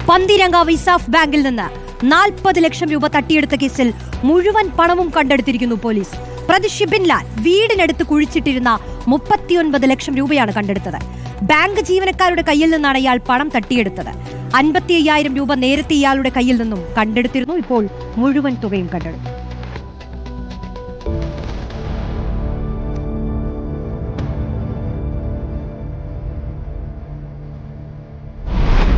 പന്തീരങ്കാവ് ഇസാഫ് ബാങ്കിൽ നിന്ന് 40 ലക്ഷം രൂപ തട്ടിയെടുത്ത കേസിൽ മുഴുവൻ പണവും കണ്ടെടുത്തിരിക്കുന്നു പോലീസ്. പ്രതി ഷിബിൻ ലാൽ വീടിനടുത്ത് കുഴിച്ചിട്ടിരുന്ന 39 ലക്ഷം രൂപയാണ് കണ്ടെടുത്തത്. ബാങ്ക് ജീവനക്കാരുടെ കയ്യിൽ നിന്നാണ് ഇയാൾ പണം തട്ടിയെടുത്തത്. 55,000 രൂപ നേരത്തെ ഇയാളുടെ കയ്യിൽ നിന്നും കണ്ടെടുത്തിരുന്നു. ഇപ്പോൾ മുഴുവൻ തുകയും കണ്ടെടുത്തു.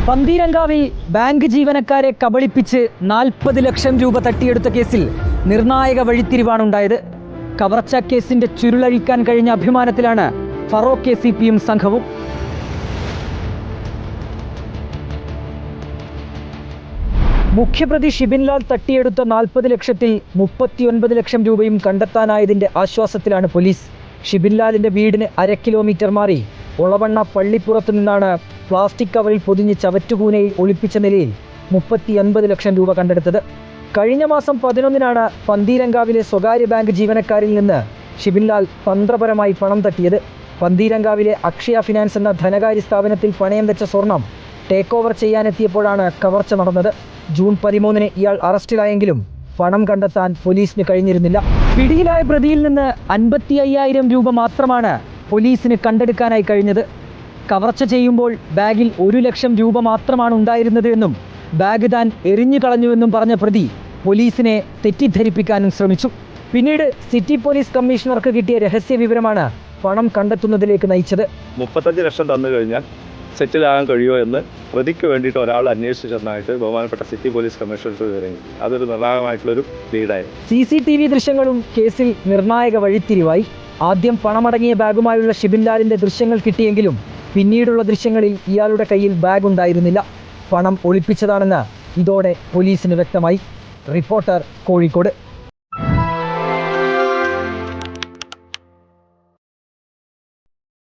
പന്തീരങ്കാവിൽ ബാങ്ക് ജീവനക്കാരെ കബളിപ്പിച്ച് 40 ലക്ഷം രൂപ തട്ടിയെടുത്ത കേസിൽ നിർണായക വഴിത്തിരിവാണുണ്ടായത്. കവർച്ച കേസിന്റെ ചുരുളഴിക്കാൻ കഴിഞ്ഞ അഭിമാനത്തിലാണ് ഫറോക്ക് ACPയും സംഘവും. മുഖ്യപ്രതി ഷിബിൻ ലാൽ തട്ടിയെടുത്ത 40 ലക്ഷത്തിൽ 39 ലക്ഷം രൂപയും കണ്ടെത്താനായതിന്റെ ആശ്വാസത്തിലാണ് പോലീസ്. ഷിബിൻ ലാലിന്റെ വീടിന് 1/2 കിലോമീറ്റർ മാറി ഒളവണ്ണ പള്ളിപ്പുറത്തു നിന്നാണ് പ്ലാസ്റ്റിക് കവറിൽ പൊതിഞ്ഞ് ചവറ്റുകൂനയിൽ ഒളിപ്പിച്ച നിലയിൽ 39 ലക്ഷം രൂപ കണ്ടെടുത്തത്. കഴിഞ്ഞ മാസം 11-നാണ് പന്തീരങ്കാവിലെ സ്വകാര്യ ബാങ്ക് ജീവനക്കാരിൽ നിന്ന് ഷിബിൻ ലാൽ തന്ത്രപരമായി പണം തട്ടിയത്. പന്തീരങ്കാവിലെ അക്ഷയ ഫിനാൻസ് എന്ന ധനകാര്യ സ്ഥാപനത്തിൽ പണയം വെച്ച സ്വർണം ടേക്ക് ഓവർ ചെയ്യാനെത്തിയപ്പോഴാണ് കവർച്ച നടന്നത്. ജൂൺ 13-ന് ഇയാൾ അറസ്റ്റിലായെങ്കിലും പണം കണ്ടെത്താൻ പോലീസിന് കഴിഞ്ഞിരുന്നില്ല. പിടിയിലായ പ്രതിയിൽ നിന്ന് 55,000 രൂപ മാത്രമാണ് പോലീസിന് കണ്ടെടുക്കാനായി കഴിഞ്ഞത്. കവർച്ച ചെയ്യുമ്പോൾ ബാഗിൽ 1 ലക്ഷം രൂപ മാത്രമാണ് ഉണ്ടായിരുന്നത് എന്നും ബാഗ് താൻ എറിഞ്ഞു കളഞ്ഞുവെന്നും പറഞ്ഞ പ്രതി പോലീസിനെ തെറ്റിദ്ധരിപ്പിക്കാനും ശ്രമിച്ചു. പിന്നീട് സിറ്റി പോലീസ് കമ്മീഷണർക്ക് കിട്ടിയ രഹസ്യ വിവരമാണ് പണം കണ്ടെത്തുന്നതിലേക്ക് നയിച്ചത്. 35 ലക്ഷം തന്നു കഴിഞ്ഞാൽ സെറ്റിലാകാൻ കഴിയുമോ എന്ന് പ്രതിക്ക് വേണ്ടിയിട്ട് ഒരാൾ അന്വേഷിച്ചെന്നായിട്ട് ബഹുമാനപ്പെട്ട സിറ്റി പോലീസ് കമ്മീഷണർക്ക് വിവരം. അതൊരു നിർണായകമായിട്ടുള്ളൊരു ലീഡായി. CCTV ദൃശ്യങ്ങളും കേസിൽ നിർണായക വഴിത്തിരിവായി. ആദ്യം പണമടങ്ങിയ ബാഗുമായുള്ള ഷിബിൻ ലാലിന്റെ ദൃശ്യങ്ങൾ കിട്ടിയെങ്കിലും പിന്നീടുള്ള ദൃശ്യങ്ങളിൽ ഇയാളുടെ കയ്യിൽ ബാഗ് ഉണ്ടായിരുന്നില്ല. പണം ഒളിപ്പിച്ചതാണെന്ന് ഇതോടെ പോലീസിന് വ്യക്തമായി. റിപ്പോർട്ടർ, കോഴിക്കോട്.